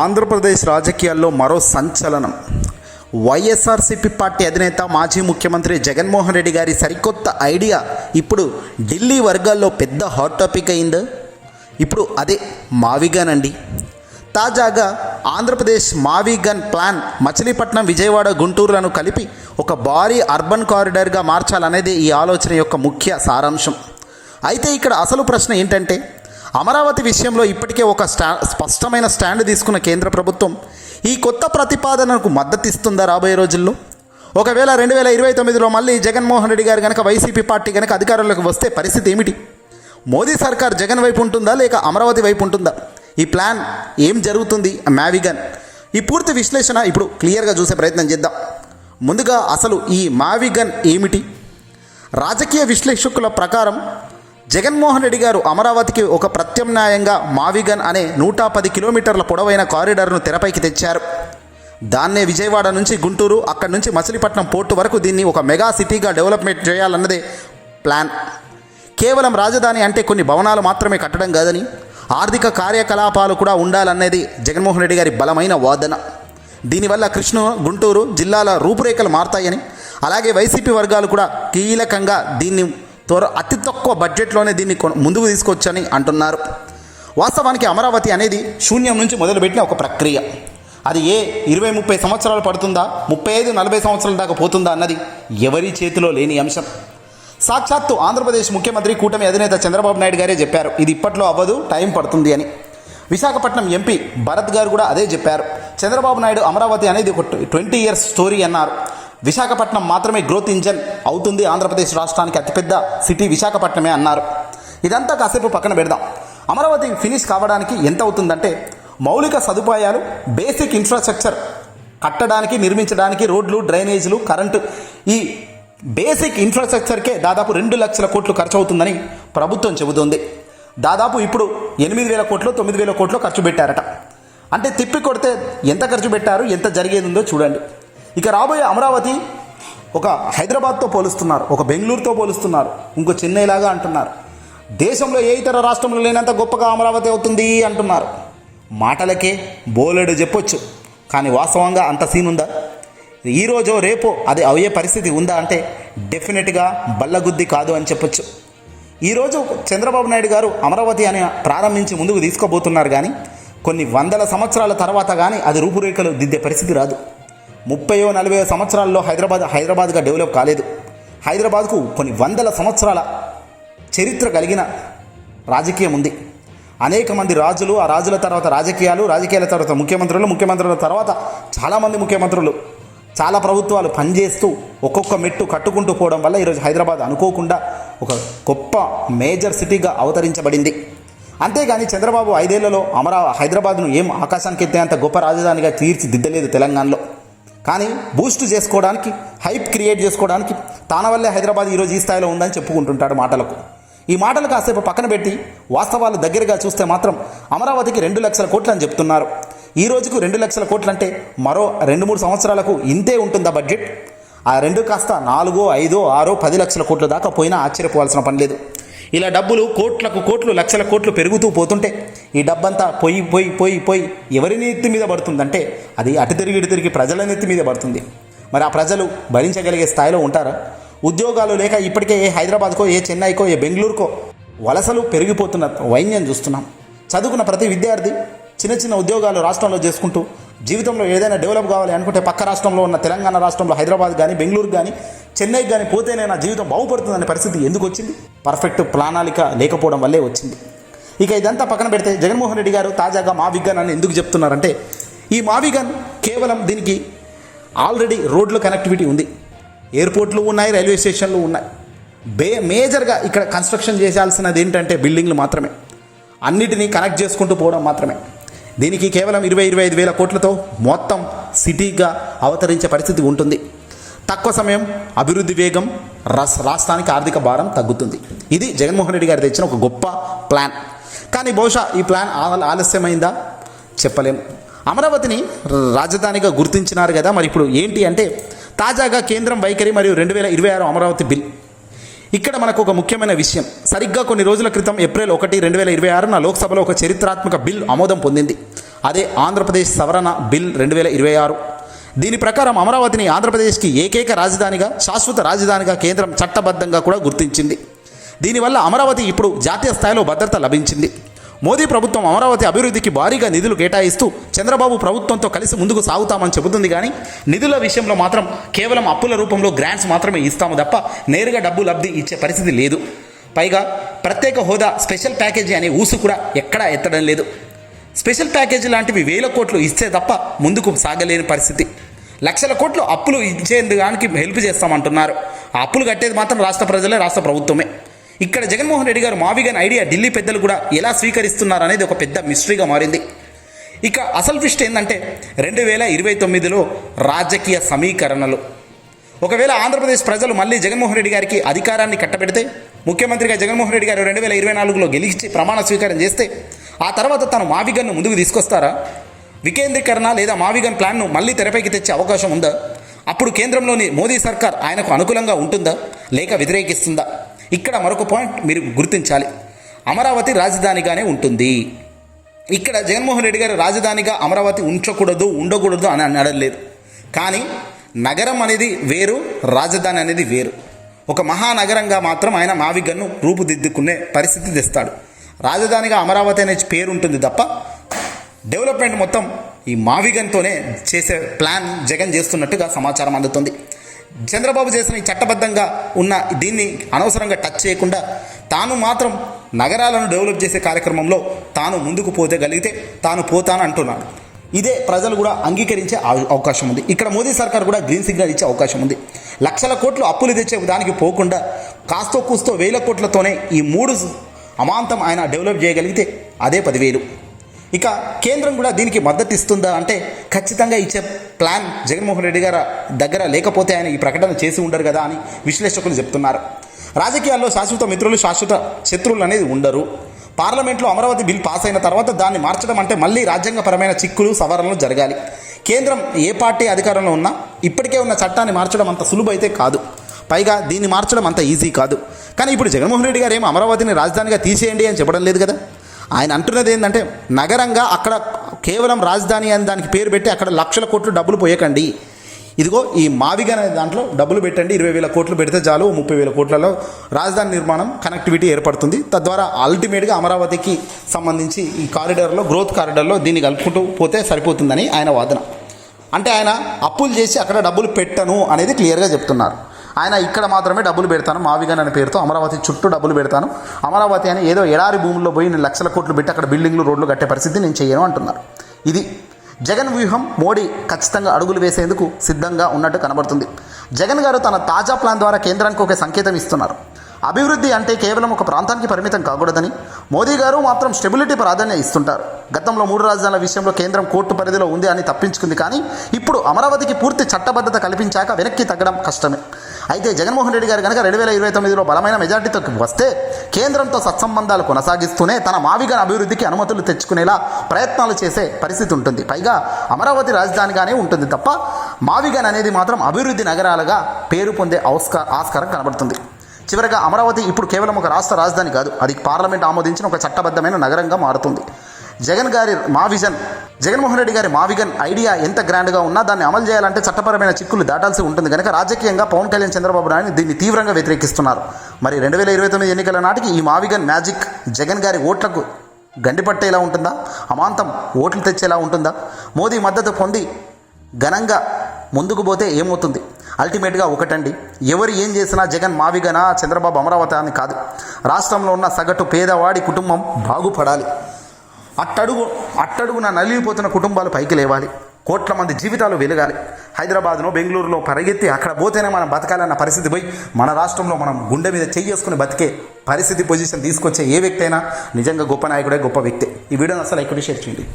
ఆంధ్రప్రదేశ్ రాజకీయాల్లో మరో సంచలనం. వైఎస్ఆర్సీపీ పార్టీ అధినేత మాజీ ముఖ్యమంత్రి జగన్మోహన్ రెడ్డి గారి సరికొత్త ఐడియా ఇప్పుడు ఢిల్లీ వర్గాల్లో పెద్ద హాట్ టాపిక్ అయింది. ఇప్పుడు అదే మావిగన్ అండి. తాజాగా ఆంధ్రప్రదేశ్ మావిగన్ ప్లాన్ మచిలీపట్నం, విజయవాడ, గుంటూరులను కలిపి ఒక భారీ అర్బన్ కారిడార్గా మార్చాలనేది ఈ ఆలోచన యొక్క ముఖ్య సారాంశం. అయితే ఇక్కడ అసలు ప్రశ్న ఏంటంటే, అమరావతి విషయంలో ఇప్పటికే ఒక స్పష్టమైన స్టాండ్ తీసుకున్న కేంద్ర ప్రభుత్వం ఈ కొత్త ప్రతిపాదనకు మద్దతు ఇస్తుందా రాబోయే రోజుల్లో? ఒకవేళ 2029లో మళ్ళీ జగన్మోహన్ రెడ్డి గారు కనుక, వైసీపీ పార్టీ కనుక అధికారంలోకి వస్తే పరిస్థితి ఏమిటి? మోదీ సర్కార్ జగన్ వైపు ఉంటుందా లేక అమరావతి వైపు ఉంటుందా? ఈ ప్లాన్ ఏం జరుగుతుంది మావిగన్? ఈ పూర్తి విశ్లేషణ ఇప్పుడు క్లియర్గా చూసే ప్రయత్నం చేద్దాం. ముందుగా అసలు ఈ మావిగన్ ఏమిటి? రాజకీయ విశ్లేషకుల ప్రకారం జగన్మోహన్ రెడ్డి గారు అమరావతికి ఒక ప్రత్యామ్నాయంగా మావిగన్ అనే 110 కిలోమీటర్ల పొడవైన కారిడార్ను తెరపైకి తెచ్చారు. దాన్నే విజయవాడ నుంచి గుంటూరు, అక్కడి నుంచి మచిలీపట్నం పోర్టు వరకు దీన్ని ఒక మెగా సిటీగా డెవలప్మెంట్ చేయాలన్నదే ప్లాన్. కేవలం రాజధాని అంటే కొన్ని భవనాలు మాత్రమే కట్టడం కాదని, ఆర్థిక కార్యకలాపాలు కూడా ఉండాలనేది జగన్మోహన్ రెడ్డి గారి బలమైన వాదన. దీనివల్ల గుంటూరు జిల్లాల రూపురేఖలు మారతాయని, అలాగే వైసీపీ వర్గాలు కూడా కీలకంగా దీన్ని అతి తక్కువ బడ్జెట్లోనే దీన్ని ముందుకు తీసుకొచ్చని అంటున్నారు. వాస్తవానికి అమరావతి అనేది శూన్యం నుంచి మొదలుపెట్టిన ఒక ప్రక్రియ. అది 20-30 సంవత్సరాలు పడుతుందా, 35-40 సంవత్సరాల దాకా పోతుందా అన్నది ఎవరి చేతిలో లేని అంశం. సాక్షాత్తు ఆంధ్రప్రదేశ్ ముఖ్యమంత్రి, కూటమి అధినేత చంద్రబాబు నాయుడు గారే చెప్పారు, ఇది ఇప్పట్లో అవ్వదు, టైం పడుతుంది అని. విశాఖపట్నం ఎంపీ భరత్ గారు కూడా అదే చెప్పారు. చంద్రబాబు నాయుడు అమరావతి అనేది ఒక 20 years స్టోరీ అన్నారు. విశాఖపట్నం మాత్రమే గ్రోత్ ఇంజన్ అవుతుంది, ఆంధ్రప్రదేశ్ రాష్ట్రానికి అతిపెద్ద సిటీ విశాఖపట్నమే అన్నారు. ఇదంతా కాసేపు పక్కన పెడదాం. అమరావతి ఫినిష్ కావడానికి ఎంత అవుతుందంటే, మౌలిక సదుపాయాలు, బేసిక్ ఇన్ఫ్రాస్ట్రక్చర్ కట్టడానికి, నిర్మించడానికి, రోడ్లు, డ్రైనేజీలు, కరెంటు, ఈ బేసిక్ ఇన్ఫ్రాస్ట్రక్చర్కే దాదాపు 2 లక్షల కోట్లు ఖర్చు అవుతుందని ప్రభుత్వం చెబుతోంది. దాదాపు ఇప్పుడు 8,000 కోట్లు 9,000 కోట్లు ఖర్చు పెట్టారట. అంటే తిప్పి కొడితే ఎంత ఖర్చు పెట్టారు, ఎంత జరిగేది ఉందో చూడండి. ఇక రాబోయే అమరావతి ఒక హైదరాబాద్తో పోలుస్తున్నారు, ఒక బెంగళూరుతో పోలుస్తున్నారు, ఇంకో చెన్నైలాగా అంటున్నారు. దేశంలో ఏ ఇతర రాష్ట్రంలో లేనంత గొప్పగా అమరావతి అవుతుంది అంటున్నారు. మాటలకే బోలెడు చెప్పొచ్చు, కానీ వాస్తవంగా అంత సీన్ ఉందా? ఈరోజో రేపో అది అయ్యే పరిస్థితి ఉందా అంటే డెఫినెట్గా బల్లగుద్ది కాదు అని చెప్పొచ్చు. ఈరోజు చంద్రబాబు నాయుడు గారు అమరావతి అని ప్రారంభించి ముందుకు తీసుకోబోతున్నారు, కానీ కొన్ని వందల సంవత్సరాల తర్వాత కానీ అది రూపురేఖలు దిద్దే పరిస్థితి రాదు. 30-40 సంవత్సరాల్లో హైదరాబాద్గా డెవలప్ కాలేదు. హైదరాబాద్కు కొన్ని వందల సంవత్సరాల చరిత్ర కలిగిన రాజకీయం ఉంది. అనేక మంది రాజులు, ఆ రాజుల తర్వాత రాజకీయాల తర్వాత ముఖ్యమంత్రుల తర్వాత చాలామంది ముఖ్యమంత్రులు, చాలా ప్రభుత్వాలు పనిచేస్తూ ఒక్కొక్క మెట్టు కట్టుకుంటూ పోవడం వల్ల ఈరోజు హైదరాబాద్ అనుకోకుండా ఒక గొప్ప మేజర్ సిటీగా అవతరించబడింది. అంతేగాని చంద్రబాబు 5 ఏళ్లలో హైదరాబాద్ను ఏం ఆకాశానికి ఎత్తేంత గొప్ప రాజధానిగా తీర్చిదిద్దలేదు తెలంగాణలో. కానీ బూస్ట్ చేసుకోవడానికి, హైప్ క్రియేట్ చేసుకోవడానికి తన వల్లే హైదరాబాద్ ఈరోజు ఈ స్థాయిలో ఉందని చెప్పుకుంటుంటాడు మాటలకు. ఈ మాటలు కాసేపు పక్కన పెట్టి వాస్తవాలు దగ్గరగా చూస్తే మాత్రం అమరావతికి 2 లక్షల కోట్లు అని చెప్తున్నారు. ఈ రోజుకు 2 లక్షల కోట్లు అంటే మరో 2-3 సంవత్సరాలకు ఇంతే ఉంటుందా బడ్జెట్? ఆ 2 కాస్త 4, 5, 6, 10 లక్షల కోట్ల దాకా పోయినా ఆశ్చర్యపోవాల్సిన పని లేదు. ఇలా డబ్బులు కోట్లు లక్షల కోట్లు పెరుగుతూ పోతుంటే ఈ డబ్బంతా పోయి ఎవరి నెత్తి మీద పడుతుందంటే అది అటు తిరిగి ప్రజల నెత్తి మీద పడుతుంది. మరి ఆ ప్రజలు భరించగలిగే స్థాయిలో ఉంటారా? ఉద్యోగాలు లేక ఇప్పటికే ఏ హైదరాబాద్కో, ఏ చెన్నైకో, ఏ బెంగళూరుకో వలసలు పెరిగిపోతున్న వైన్యం చూస్తున్నాం. చదువుకున్న ప్రతి విద్యార్థి చిన్న ఉద్యోగాలు రాష్ట్రంలో చేసుకుంటూ జీవితంలో ఏదైనా డెవలప్ కావాలి అనుకుంటే పక్క రాష్ట్రంలో ఉన్న తెలంగాణ రాష్ట్రంలో హైదరాబాద్ కానీ, బెంగళూరు కానీ, చెన్నైకి కానీ పోతేనే నా జీవితం బాగుపడుతుందనే పరిస్థితి ఎందుకు వచ్చింది? పర్ఫెక్ట్ ప్రణాళిక లేకపోవడం వల్లే వచ్చింది. ఇక ఇదంతా పక్కన పెడితే జగన్మోహన్ రెడ్డి గారు తాజాగా మావిగన్ అని ఎందుకు చెప్తున్నారంటే, ఈ మావిగన్ కేవలం దీనికి ఆల్రెడీ రోడ్ల కనెక్టివిటీ ఉంది, ఎయిర్పోర్ట్లు ఉన్నాయి, రైల్వే స్టేషన్లు ఉన్నాయి. మేజర్గా ఇక్కడ కన్స్ట్రక్షన్ చేయాల్సినది ఏంటంటే బిల్డింగ్లు మాత్రమే, అన్నిటినీ కనెక్ట్ చేసుకుంటూ పోవడం మాత్రమే. దీనికి కేవలం 20-25 వేల కోట్లతో మొత్తం సిటీగా అవతరించే పరిస్థితి ఉంటుంది. తక్కువ సమయం, అభివృద్ధి వేగం, రాష్ట్రానికి ఆర్థిక భారం తగ్గుతుంది. ఇది జగన్మోహన్ రెడ్డి గారు తెచ్చిన ఒక గొప్ప ప్లాన్. కానీ బహుశా ఈ ప్లాన్ ఆలస్యమైందా చెప్పలేము. అమరావతిని రాజధానిగా గుర్తించినారు కదా, మరి ఇప్పుడు ఏంటి అంటే తాజాగా కేంద్రం వైఖరి మరియు 2026 అమరావతి బిల్. ఇక్కడ మనకు ఒక ముఖ్యమైన విషయం, సరిగ్గా కొన్ని రోజుల క్రితం ఏప్రిల్ 1, 2026 లోక్సభలో ఒక చరిత్రాత్మక బిల్ ఆమోదం పొందింది. అదే ఆంధ్రప్రదేశ్ సవరణ బిల్ 2026. దీని ప్రకారం అమరావతిని ఆంధ్రప్రదేశ్కి ఏకైక రాజధానిగా, శాశ్వత రాజధానిగా కేంద్రం చట్టబద్ధంగా కూడా గుర్తించింది. దీనివల్ల అమరావతి ఇప్పుడు జాతీయ స్థాయిలో భద్రత లభించింది. మోదీ ప్రభుత్వం అమరావతి అభివృద్ధికి భారీగా నిధులు కేటాయిస్తూ చంద్రబాబు ప్రభుత్వంతో కలిసి ముందుకు సాగుతామని చెబుతుంది. కానీ నిధుల విషయంలో మాత్రం కేవలం అప్పుల రూపంలో గ్రాంట్స్ మాత్రమే ఇస్తాము తప్ప నేరుగా డబ్బు లబ్ధి ఇచ్చే పరిస్థితి లేదు. పైగా ప్రత్యేక హోదా, స్పెషల్ ప్యాకేజీ అనే ఊసు కూడా ఎక్కడా ఎత్తడం లేదు. స్పెషల్ ప్యాకేజీ లాంటివి 1000 కోట్లు ఇస్తే తప్ప ముందుకు సాగలేని పరిస్థితి. లక్షల కోట్లు అప్పులు ఇచ్చేందుకు హెల్ప్ చేస్తామంటున్నారు. ఆ అప్పులు కట్టేది మాత్రం రాష్ట్ర ప్రజలే, రాష్ట్ర ప్రభుత్వమే. ఇక్కడ జగన్మోహన్ రెడ్డి గారు మావిగన్ ఐడియా ఢిల్లీ పెద్దలు కూడా ఎలా స్వీకరిస్తున్నారు అనేది ఒక పెద్ద మిస్టరీగా మారింది. ఇక అసలు ట్విస్ట్ ఏంటంటే 2029లో రాజకీయ సమీకరణలు. ఒకవేళ ఆంధ్రప్రదేశ్ ప్రజలు మళ్ళీ జగన్మోహన్ రెడ్డి గారికి అధికారాన్ని కట్టబెడితే, ముఖ్యమంత్రిగా జగన్మోహన్ రెడ్డి గారు 2024లో గెలిచి ప్రమాణ స్వీకారం చేస్తే, ఆ తర్వాత తను మావిగన్ను ముందుకు తీసుకొస్తారా? వికేంద్రీకరణ లేదా మావిగన్ ప్లాన్ను మళ్ళీ తెరపైకి తెచ్చే అవకాశం ఉందా? అప్పుడు కేంద్రంలోని మోదీ సర్కార్ ఆయనకు అనుకూలంగా ఉంటుందా లేక వ్యతిరేకిస్తుందా? ఇక్కడ మరొక పాయింట్ మీరు గుర్తించాలి. అమరావతి రాజధానిగానే ఉంటుంది. ఇక్కడ జగన్మోహన్ రెడ్డి గారు రాజధానిగా అమరావతి ఉండకూడదు అని అనలేదు. కానీ నగరం అనేది వేరు, రాజధాని అనేది వేరు. ఒక మహానగరంగా మాత్రం ఆయన మావిగన్ను రూపుదిద్దుకునే పరిస్థితి తెస్తాడు. రాజధానిగా అమరావతి అనే పేరు ఉంటుంది తప్ప డెవలప్మెంట్ మొత్తం ఈ మావిగన్తోనే చేసే ప్లాన్ జగన్ చేస్తున్నట్టుగా సమాచారం అందుతుంది. చంద్రబాబు చేసిన ఈ చట్టబద్ధంగా ఉన్న దీన్ని అనవసరంగా టచ్ చేయకుండా తాను మాత్రం నగరాలను డెవలప్ చేసే కార్యక్రమంలో తాను ముందుకు పోతేగలిగితే తాను పోతాను అంటున్నాడు. ఇదే ప్రజలు కూడా అంగీకరించే అవకాశం ఉంది. ఇక్కడ మోదీ సర్కార్ కూడా గ్రీన్ సిగ్నల్ ఇచ్చే అవకాశం ఉంది. లక్షల కోట్లు అప్పులు తెచ్చే దానికి పోకుండా కాస్తో కూస్తో 1000 కోట్లతోనే ఈ 3 అమాంతం ఆయన డెవలప్ చేయగలిగితే అదే 10,000. ఇక కేంద్రం కూడా దీనికి మద్దతు ఇస్తుందా అంటే ఖచ్చితంగా ఇచ్చే ప్లాన్ జగన్మోహన్ రెడ్డి గారి దగ్గర లేకపోతే ఆయన ఈ ప్రకటన చేసి ఉండరు కదా అని విశ్లేషకులు చెప్తున్నారు. రాజకీయాల్లో శాశ్వత మిత్రులు, శాశ్వత శత్రువులు అనేది ఉండరు. పార్లమెంట్లో అమరావతి బిల్ పాస్ అయిన తర్వాత దాన్ని మార్చడం అంటే మళ్ళీ రాజ్యాంగపరమైన చిక్కులు, సవరణలు జరగాలి. కేంద్రం ఏ పార్టీ అధికారంలో ఉన్నా ఇప్పటికే ఉన్న చట్టాన్ని మార్చడం అంత సులువు అయితే కాదు. పైగా దీన్ని మార్చడం అంత ఈజీ కాదు. కానీ ఇప్పుడు జగన్మోహన్ రెడ్డి గారు ఏమో అమరావతిని రాజధానిగా తీసేయండి అని చెప్పడం లేదు కదా. ఆయన అంటున్నది ఏంటంటే నగరంగా అక్కడ కేవలం రాజధాని అని దానికి పేరు పెట్టి అక్కడ లక్షల కోట్లు డబ్బులు పోయకండి. ఇదిగో ఈ మావిగన్ అనే దాంట్లో డబ్బులు పెట్టండి, 20,000 కోట్లు పెడితే చాలు, 30,000 కోట్లలో రాజధాని నిర్మాణం, కనెక్టివిటీ ఏర్పడుతుంది. తద్వారా అల్టిమేట్గా అమరావతికి సంబంధించి ఈ కారిడార్లో, గ్రోత్ కారిడార్లో దీన్ని కలుపుకుంటూ పోతే సరిపోతుందని ఆయన వాదన. అంటే ఆయన అప్పులు చేసి అక్కడ డబ్బులు పెట్టను అనేది క్లియర్గా చెప్తున్నారు. ఆయన ఇక్కడ మాత్రమే డబ్బులు పెడతాను, మావిగన్ అనే పేరుతో అమరావతి చుట్టూ డబ్బులు పెడతాను, అమరావతి అని ఏదో ఎడారి భూముల్లో పోయి నేను లక్షల కోట్లు పెట్టి అక్కడ బిల్డింగ్లు, రోడ్లు కట్టే పరిస్థితి నేను చేయను అంటున్నారు. ఇది జగన్ వ్యూహం. మోడీ ఖచ్చితంగా అడుగులు వేసేందుకు సిద్ధంగా ఉన్నట్టు కనబడుతుంది. జగన్ గారు తన తాజా ప్లాన్ ద్వారా కేంద్రానికి ఒక సంకేతం ఇస్తున్నారు. అభివృద్ధి అంటే కేవలం ఒక ప్రాంతానికి పరిమితం కాకూడదని. మోదీ గారు మాత్రం స్టెబిలిటీ ప్రాధాన్యత ఇస్తుంటారు. గతంలో 3 రాజధానుల విషయంలో కేంద్రం కోర్టు పరిధిలో ఉంది అని తప్పించుకుంది. కానీ ఇప్పుడు అమరావతికి పూర్తి చట్టబద్ధత కల్పించాక వెనక్కి తగ్గడం కష్టమే. అయితే జగన్మోహన్ రెడ్డి గారు కనుక 2029లో బలమైన మెజార్టీతో వస్తే కేంద్రంతో సత్సంబంధాలు కొనసాగిస్తూనే తన మావిగన్ అభివృద్ధికి అనుమతులు తెచ్చుకునేలా ప్రయత్నాలు చేసే పరిస్థితి ఉంటుంది. పైగా అమరావతి రాజధానిగానే ఉంటుంది తప్ప మావిగన్ అనేది మాత్రం అభివృద్ధి నగరాలుగా పేరు పొందే ఆస్కారం కనబడుతుంది. చివరగా అమరావతి ఇప్పుడు కేవలం ఒక రాష్ట్ర రాజధాని కాదు, అది పార్లమెంట్ ఆమోదించిన ఒక చట్టబద్ధమైన నగరంగా మారుతుంది. జగన్మోహన్ రెడ్డి గారి మావిగన్ ఐడియా ఎంత గ్రాండ్గా ఉన్నా దాన్ని అమలు చేయాలంటే చట్టపరమైన చిక్కులు దాటాల్సి ఉంటుంది కనుక రాజకీయంగా పవన్ కళ్యాణ్, చంద్రబాబు నాయుడు దీన్ని తీవ్రంగా వ్యతిరేకిస్తున్నారు. మరి 2029 ఎన్నికల నాటికి ఈ మావిగన్ మ్యాజిక్ జగన్ గారి ఓట్లకు గండిపట్టేలా ఉంటుందా? అమాంతం ఓట్లు తెచ్చేలా ఉంటుందా? మోదీ మద్దతు పొంది ఘనంగా ముందుకు పోతే ఏమవుతుంది? అల్టిమేట్గా ఒకటండి, ఎవరు ఏం చేసినా జగన్ మావిగనా, చంద్రబాబు అమరావతి అని కాదు, రాష్ట్రంలో ఉన్న సగటు పేదవాడి కుటుంబం బాగుపడాలి. అట్టడుగున నలిగిపోతున్న కుటుంబాలు పైకి లేవాలి. కోట్ల మంది జీవితాలు వెలగాలి. హైదరాబాద్లో, బెంగళూరులో పరిగెత్తి అక్కడ పోతేనే మనం బతకాలన్న పరిస్థితి పోయి మన రాష్ట్రంలో మనం గుండె మీద చేసుకుని బతికే పరిస్థితి, పొజిషన్ తీసుకొచ్చే ఏ వ్యక్తి అయినా నిజంగా గొప్ప నాయకుడే, గొప్ప వ్యక్తి. ఈ వీడియోని అసలు ఎక్కడ షేర్ చేయండి.